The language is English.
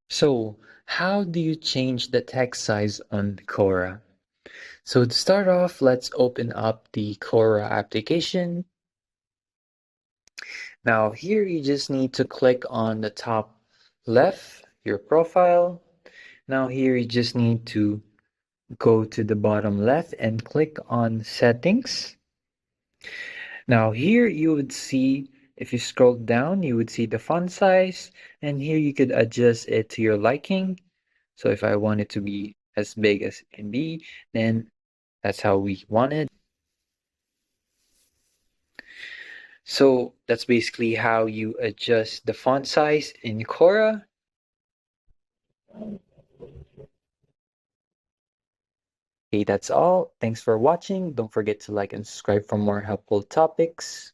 So, how do you change the text size on Quora? So to start off, let's open up the Quora application. Now here you just need to click on the top left, your profile. Now here you just need to go to the bottom left and click on settings. Now here you would see, if you scroll down, you would see the font size, and here you could adjust it to your liking. So if I want it to be as big as it can be, then that's how we want it. So that's basically how you adjust the font size in Quora. Okay, that's all. Thanks for watching. Don't forget to like and subscribe for more helpful topics.